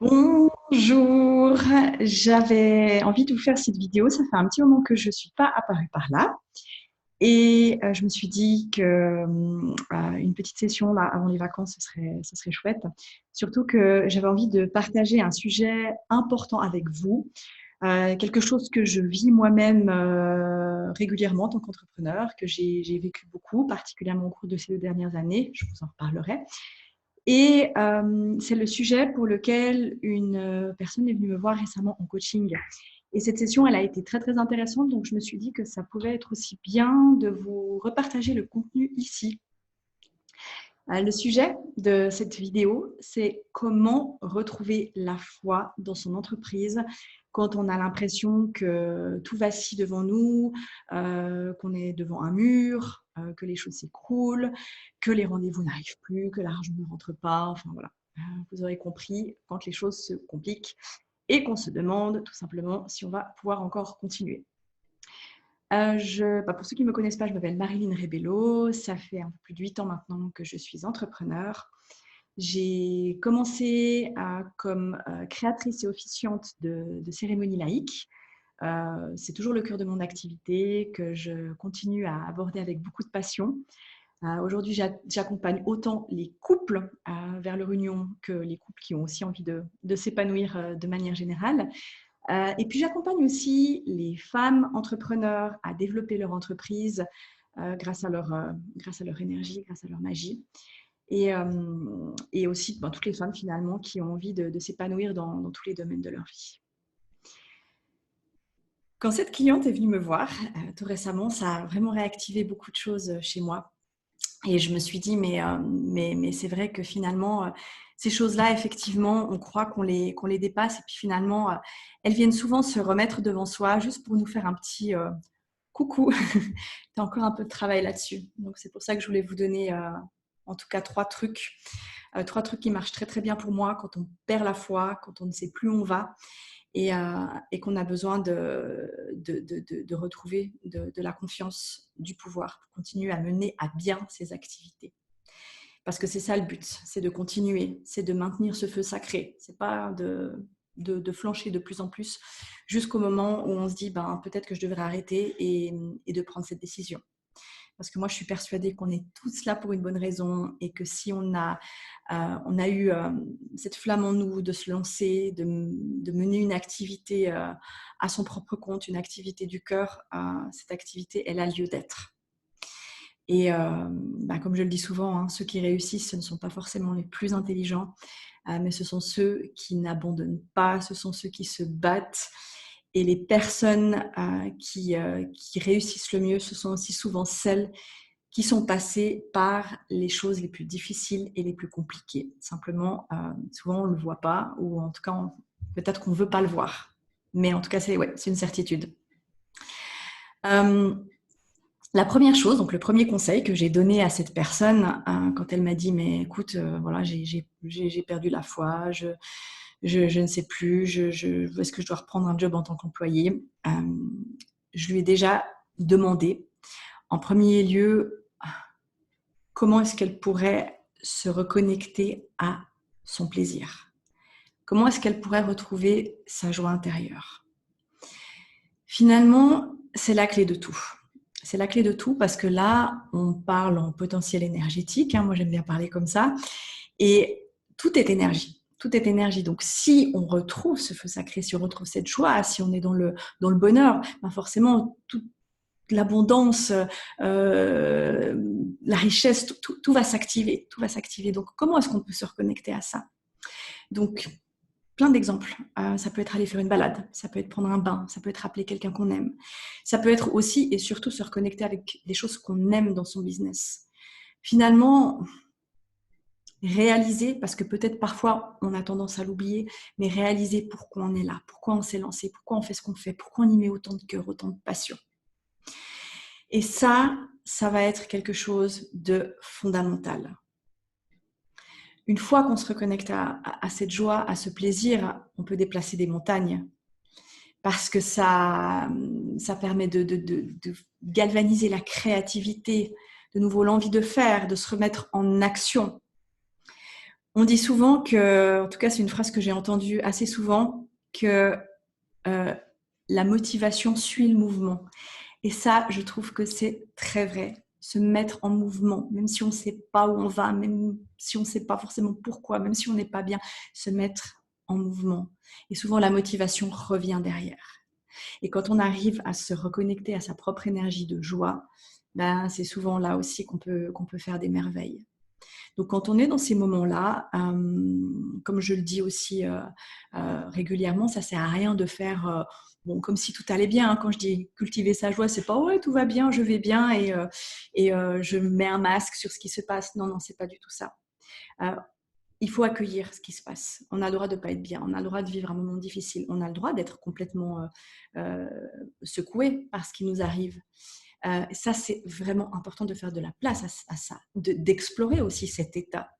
Bonjour, j'avais envie de vous faire cette vidéo. Ça fait un petit moment que je ne suis pas apparue par là. Et je me suis dit que une petite session là, avant les vacances, ce serait chouette. Surtout que j'avais envie de partager un sujet important avec vous, quelque chose que je vis moi-même régulièrement en tant qu'entrepreneur, que j'ai vécu beaucoup, particulièrement au cours de ces 2 dernières années. Je vous en reparlerai. Et c'est le sujet pour lequel une personne est venue me voir récemment en coaching. Et cette session, elle a été très, très intéressante. Donc, je me suis dit que ça pouvait être aussi bien de vous repartager le contenu ici. Le sujet de cette vidéo, c'est comment retrouver la foi dans son entreprise quand on a l'impression que tout vacille devant nous, qu'on est devant un mur, que les choses s'écroulent, que les rendez-vous n'arrivent plus, que l'argent ne rentre pas. Enfin voilà, vous aurez compris quand les choses se compliquent et qu'on se demande tout simplement si on va pouvoir encore continuer. Pour ceux qui ne me connaissent pas, je m'appelle Marilyn Rebello. Ça fait un peu plus de 8 ans maintenant que je suis entrepreneur. J'ai commencé comme créatrice et officiante de cérémonies laïques. C'est toujours le cœur de mon activité que je continue à aborder avec beaucoup de passion. Aujourd'hui, j'accompagne autant les couples vers leur union que les couples qui ont aussi envie de s'épanouir de manière générale. Et puis, j'accompagne aussi les femmes entrepreneurs à développer leur entreprise grâce à leur énergie, grâce à leur magie. Et aussi toutes les femmes finalement qui ont envie de s'épanouir dans tous les domaines de leur vie. Quand cette cliente est venue me voir tout récemment, ça a vraiment réactivé beaucoup de choses chez moi. Et je me suis dit, mais c'est vrai que finalement, ces choses-là, effectivement, on croit qu'on les dépasse. Et puis finalement, elles viennent souvent se remettre devant soi juste pour nous faire un petit coucou. Tu as encore un peu de travail là-dessus. Donc, c'est pour ça que je voulais vous donner en tout cas 3 trucs. 3 trucs qui marchent très, très bien pour moi quand on perd la foi, quand on ne sait plus où on va et qu'on a besoin de retrouver de la confiance, du pouvoir pour continuer à mener à bien ses activités. Parce que c'est ça le but, c'est de continuer, c'est de maintenir ce feu sacré. C'est pas de flancher de plus en plus jusqu'au moment où on se dit peut-être que je devrais arrêter et de prendre cette décision. Parce que moi, je suis persuadée qu'on est tous là pour une bonne raison et que si on a eu cette flamme en nous de se lancer, de mener une activité à son propre compte, une activité du cœur, cette activité, elle a lieu d'être. Et comme je le dis souvent, ceux qui réussissent, ce ne sont pas forcément les plus intelligents, mais ce sont ceux qui n'abandonnent pas, ce sont ceux qui se battent. Et les personnes qui réussissent le mieux, ce sont aussi souvent celles qui sont passées par les choses les plus difficiles et les plus compliquées. Simplement, souvent on ne le voit pas, ou en tout cas, peut-être qu'on ne veut pas le voir. Mais en tout cas, c'est une certitude. La première chose, donc le premier conseil que j'ai donné à cette personne quand elle m'a dit mais écoute, voilà, j'ai perdu la foi, je ne sais plus, est-ce que je dois reprendre un job en tant qu'employé, je lui ai déjà demandé en premier lieu comment est-ce qu'elle pourrait se reconnecter à son plaisir, comment est-ce qu'elle pourrait retrouver sa joie intérieure. Finalement, c'est la clé de tout. C'est la clé de tout parce que là, on parle en potentiel énergétique. Moi, j'aime bien parler comme ça. Et tout est énergie. Tout est énergie. Donc, si on retrouve ce feu sacré, si on retrouve cette joie, si on est dans le bonheur, forcément, toute l'abondance, la richesse, tout va s'activer. Tout va s'activer. Donc, comment est-ce qu'on peut se reconnecter à ça? Donc, plein d'exemples. Ça peut être aller faire une balade, ça peut être prendre un bain, ça peut être appeler quelqu'un qu'on aime. Ça peut être aussi et surtout se reconnecter avec des choses qu'on aime dans son business. Finalement, réaliser, parce que peut-être parfois on a tendance à l'oublier, mais réaliser pourquoi on est là, pourquoi on s'est lancé, pourquoi on fait ce qu'on fait, pourquoi on y met autant de cœur, autant de passion. Et ça va être quelque chose de fondamental. Une fois qu'on se reconnecte à cette joie, à ce plaisir, on peut déplacer des montagnes parce que ça permet de galvaniser la créativité, de nouveau l'envie de faire, de se remettre en action. On dit souvent que, en tout cas, c'est une phrase que j'ai entendue assez souvent, que la motivation suit le mouvement. Et ça, je trouve que c'est très vrai. Se mettre en mouvement, même si on ne sait pas où on va, même si on ne sait pas forcément pourquoi, même si on n'est pas bien, se mettre en mouvement. Et souvent, la motivation revient derrière. Et quand on arrive à se reconnecter à sa propre énergie de joie, ben, c'est souvent là aussi qu'on peut faire des merveilles. Donc, quand on est dans ces moments-là, comme je le dis aussi régulièrement, ça ne sert à rien de faire bon, comme si tout allait bien. Hein. Quand je dis cultiver sa joie, c'est pas ouais, tout va bien, je vais bien et je mets un masque sur ce qui se passe. Non, non, c'est pas du tout ça. Euh, il faut accueillir ce qui se passe. On a le droit de ne pas être bien, on a le droit de vivre un moment difficile, on a le droit d'être complètement euh, secoué par ce qui nous arrive. Ça, c'est vraiment important de faire de la place à ça, d'explorer aussi cet état.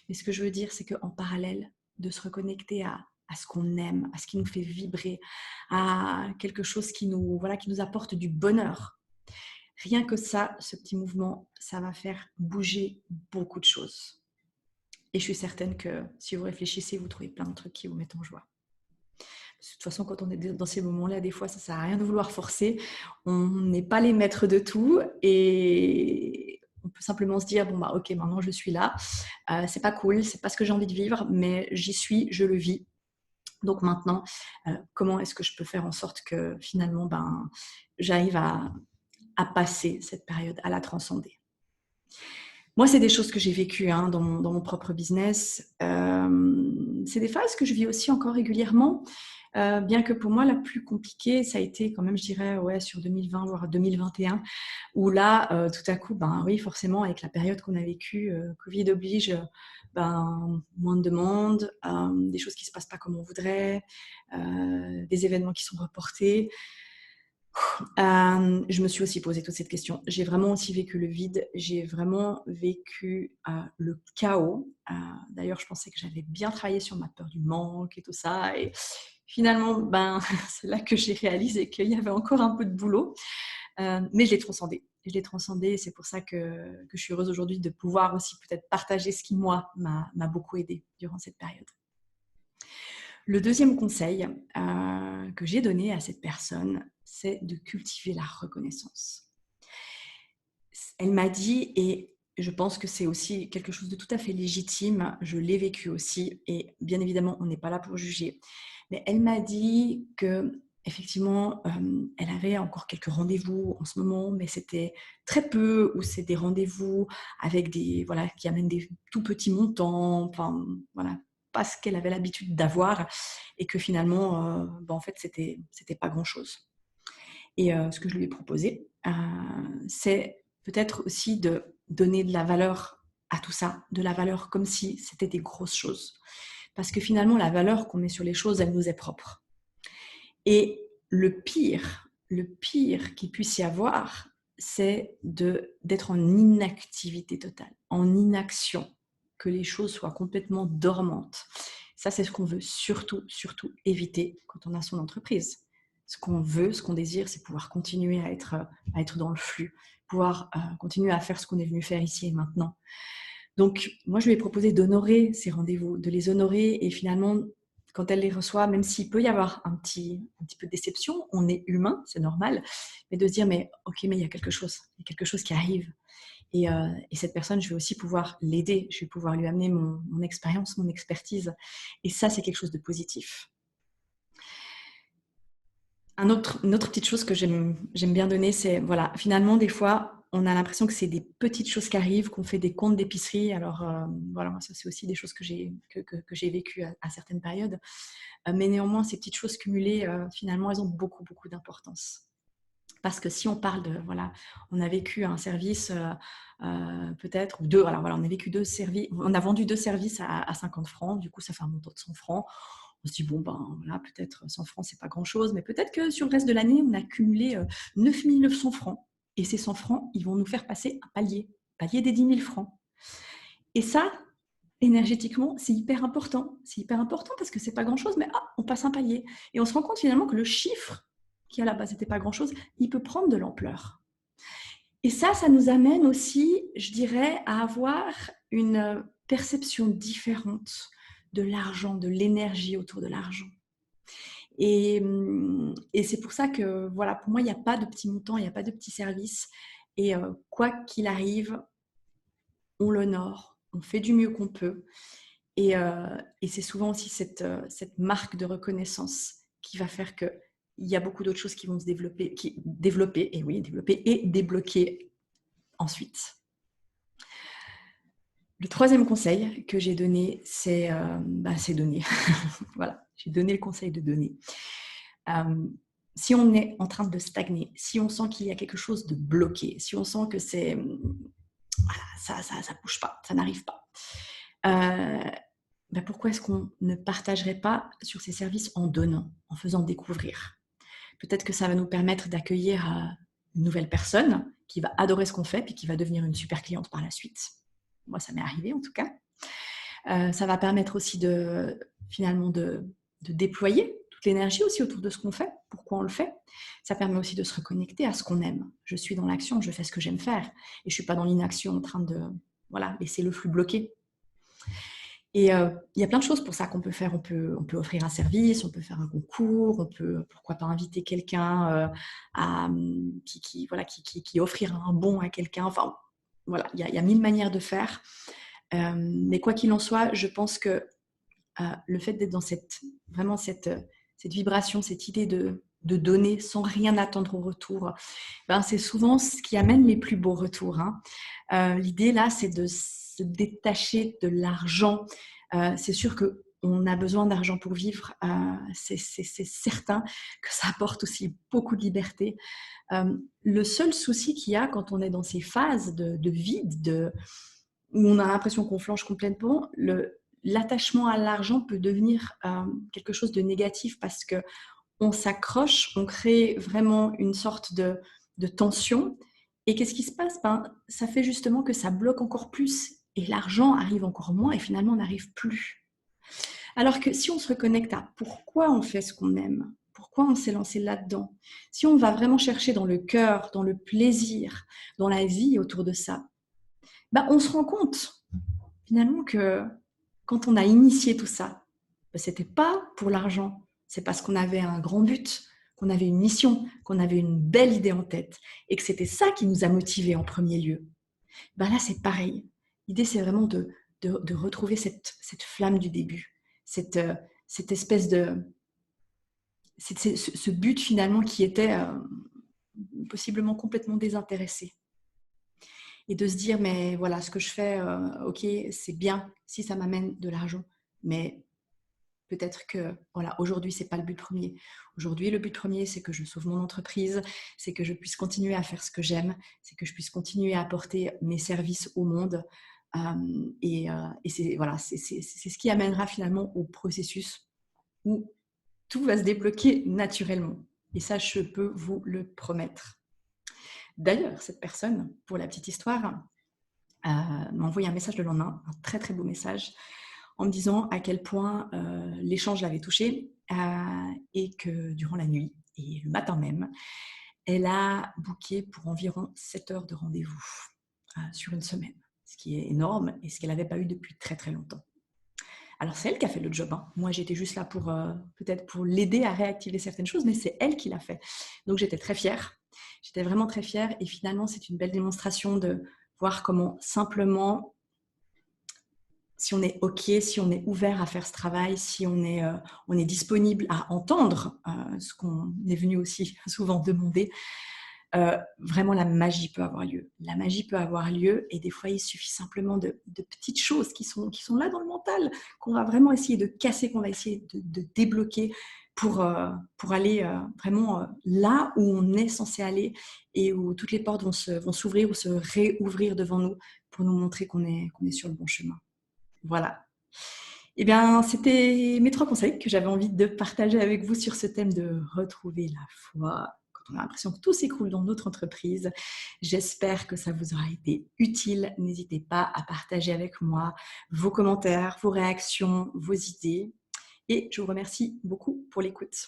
Mais ce que je veux dire, c'est qu'en parallèle, de se reconnecter à ce qu'on aime, à ce qui nous fait vibrer, à quelque chose voilà, qui nous apporte du bonheur. Rien que ça, ce petit mouvement, ça va faire bouger beaucoup de choses. Et je suis certaine que si vous réfléchissez, vous trouvez plein de trucs qui vous mettent en joie. De toute façon, quand on est dans ces moments-là, des fois, ça ne sert à rien de vouloir forcer. On n'est pas les maîtres de tout et on peut simplement se dire, bon, bah, ok, maintenant je suis là. C'est pas cool, c'est pas ce que j'ai envie de vivre, mais j'y suis, je le vis. Donc maintenant, comment est-ce que je peux faire en sorte que finalement, ben, j'arrive à passer cette période, à la transcender. Moi, c'est des choses que j'ai vécues hein, dans mon propre business. C'est des phases que je vis aussi encore régulièrement. Bien que pour moi, la plus compliquée, ça a été quand même, je dirais, ouais, sur 2020, voire 2021, où là, tout à coup, ben oui, forcément, avec la période qu'on a vécue, Covid oblige, ben, moins de demandes, des choses qui ne se passent pas comme on voudrait, des événements qui sont reportés. Je me suis aussi posé toute cette question. J'ai vraiment aussi vécu le vide, j'ai vraiment vécu le chaos. D'ailleurs, je pensais que j'avais bien travaillé sur ma peur du manque et tout ça. Et finalement, ben, c'est là que j'ai réalisé qu'il y avait encore un peu de boulot. Mais je l'ai transcendé. Je l'ai transcendé et c'est pour ça que je suis heureuse aujourd'hui de pouvoir aussi peut-être partager ce qui, moi, m'a beaucoup aidé durant cette période. Le deuxième conseil que j'ai donné à cette personne, c'est de cultiver la reconnaissance. Elle m'a dit, et je pense que c'est aussi quelque chose de tout à fait légitime, je l'ai vécu aussi, et bien évidemment, on n'est pas là pour juger, mais elle m'a dit que effectivement, elle avait encore quelques rendez-vous en ce moment, mais c'était très peu, ou c'est des rendez-vous avec des voilà qui amènent des tout petits montants, enfin voilà, pas ce qu'elle avait l'habitude d'avoir, et que finalement, en fait, c'était pas grand-chose. Et ce que je lui ai proposé, c'est peut-être aussi de donner de la valeur à tout ça, de la valeur comme si c'était des grosses choses. Parce que finalement, la valeur qu'on met sur les choses, elle nous est propre. Et le pire qu'il puisse y avoir, c'est d'être en inactivité totale, en inaction, que les choses soient complètement dormantes. Ça, c'est ce qu'on veut surtout, surtout éviter quand on a son entreprise. Ce qu'on veut, ce qu'on désire, c'est pouvoir continuer à être dans le flux, pouvoir continuer à faire ce qu'on est venu faire ici et maintenant. Donc, moi, je lui ai proposé d'honorer ces rendez-vous, de les honorer et finalement, quand elle les reçoit, même s'il peut y avoir un petit peu de déception, on est humain, c'est normal, mais de se dire, mais ok, mais il y a quelque chose qui arrive. Et cette personne, je vais aussi pouvoir l'aider, je vais pouvoir lui amener mon expérience, mon expertise. Et ça, c'est quelque chose de positif. Une autre petite chose que j'aime bien donner, c'est, voilà, finalement, des fois, on a l'impression que c'est des petites choses qui arrivent, qu'on fait des comptes d'épicerie. Alors, voilà, ça, c'est aussi des choses que j'ai vécues à certaines périodes. Mais néanmoins, ces petites choses cumulées, finalement, elles ont beaucoup, beaucoup d'importance. Parce que si on parle de, voilà, on a vécu un service, peut-être, ou deux, alors voilà, on a vécu deux services, on a vendu deux services à 50 francs, du coup, ça fait un montant de 100 francs. On se dit, bon, ben voilà, peut-être 100 francs, c'est pas grand-chose, mais peut-être que sur le reste de l'année, on a cumulé 9 900 francs. Et ces 100 francs, ils vont nous faire passer un palier des 10 000 francs. Et ça, énergétiquement, c'est hyper important. C'est hyper important parce que c'est pas grand-chose, mais on passe un palier. Et on se rend compte finalement que le chiffre, qui à la base n'était pas grand-chose, il peut prendre de l'ampleur. Et ça nous amène aussi, je dirais, à avoir une perception différente de l'argent, de l'énergie autour de l'argent. Et c'est pour ça que, voilà, pour moi, il n'y a pas de petits montants, il n'y a pas de petits services. Et quoi qu'il arrive, on l'honore, on fait du mieux qu'on peut. Et c'est souvent aussi cette marque de reconnaissance qui va faire qu'il y a beaucoup d'autres choses qui vont se développer et débloquer ensuite. Le troisième conseil que j'ai donné, c'est donner. Voilà, j'ai donné le conseil de donner. Si on est en train de stagner, si on sent qu'il y a quelque chose de bloqué, si on sent que ça bouge pas, ça n'arrive pas, pourquoi est-ce qu'on ne partagerait pas sur ces services en donnant, en faisant découvrir? Peut-être que ça va nous permettre d'accueillir une nouvelle personne qui va adorer ce qu'on fait puis qui va devenir une super cliente par la suite. Moi, ça m'est arrivé en tout cas. Ça va permettre aussi finalement de déployer toute l'énergie aussi autour de ce qu'on fait, pourquoi on le fait. Ça permet aussi de se reconnecter à ce qu'on aime. Je suis dans l'action, je fais ce que j'aime faire et je ne suis pas dans l'inaction en train de laisser le flux bloqué. Et il y a plein de choses pour ça qu'on peut faire. On peut offrir un service, on peut faire un concours, on peut, pourquoi pas, inviter quelqu'un qui offrir un bon à quelqu'un. Enfin, voilà, il y a 1000 manières de faire. Mais quoi qu'il en soit, je pense que le fait d'être dans cette vibration, cette idée de donner sans rien attendre au retour, c'est souvent ce qui amène les plus beaux retours. L'idée là, c'est de se détacher de l'argent. C'est sûr qu'on a besoin d'argent pour vivre. C'est certain que ça apporte aussi beaucoup de liberté. Le seul souci qu'il y a quand on est dans ces phases de vide, où on a l'impression qu'on flanche complètement, l'attachement à l'argent peut devenir quelque chose de négatif parce qu'on s'accroche, on crée vraiment une sorte de tension. Et qu'est-ce qui se passe? Ça fait justement que ça bloque encore plus et l'argent arrive encore moins et finalement on n'arrive plus. Alors que si on se reconnecte à pourquoi on fait ce qu'on aime, pourquoi on s'est lancé là-dedans, si on va vraiment chercher dans le cœur, dans le plaisir, dans la vie autour de ça, on se rend compte finalement que quand on a initié tout ça, c'était pas pour l'argent, c'est parce qu'on avait un grand but, qu'on avait une mission, qu'on avait une belle idée en tête et que c'était ça qui nous a motivés en premier lieu. Là, c'est pareil. L'idée, c'est vraiment de retrouver cette flamme du début, cette espèce ce but finalement qui était possiblement complètement désintéressé. Et de se dire, mais voilà, ce que je fais, ok, c'est bien si ça m'amène de l'argent, mais peut-être que voilà, aujourd'hui, ce n'est pas le but premier. Aujourd'hui, le but premier, c'est que je sauve mon entreprise, c'est que je puisse continuer à faire ce que j'aime, c'est que je puisse continuer à apporter mes services au monde. Et c'est ce qui amènera finalement au processus où tout va se débloquer naturellement. Et ça, je peux vous le promettre. D'ailleurs, cette personne, pour la petite histoire, m'a envoyé un message le lendemain, un très très beau message, en me disant à quel point l'échange l'avait touchée et que durant la nuit et le matin même, elle a booké pour environ 7 heures de rendez-vous sur une semaine, ce qui est énorme et ce qu'elle n'avait pas eu depuis très très longtemps. Alors c'est elle qui a fait le job. Moi j'étais juste là pour peut-être pour l'aider à réactiver certaines choses, mais c'est elle qui l'a fait. Donc j'étais très fière. J'étais vraiment très fière et finalement c'est une belle démonstration de voir comment simplement, si on est OK, si on est ouvert à faire ce travail, si on est disponible à entendre ce qu'on est venu aussi souvent demander, vraiment la magie peut avoir lieu. La magie peut avoir lieu et des fois il suffit simplement de petites choses qui sont là dans le mental, qu'on va vraiment essayer de casser, qu'on va essayer de débloquer pour aller vraiment là où on est censé aller et où toutes les portes vont s'ouvrir ou se réouvrir devant nous pour nous montrer qu'on est sur le bon chemin. Voilà. Eh bien, c'était mes 3 conseils que j'avais envie de partager avec vous sur ce thème de retrouver la foi quand on a l'impression que tout s'écroule dans notre entreprise. J'espère que ça vous aura été utile. N'hésitez pas à partager avec moi vos commentaires, vos réactions, vos idées. Et je vous remercie beaucoup pour l'écoute.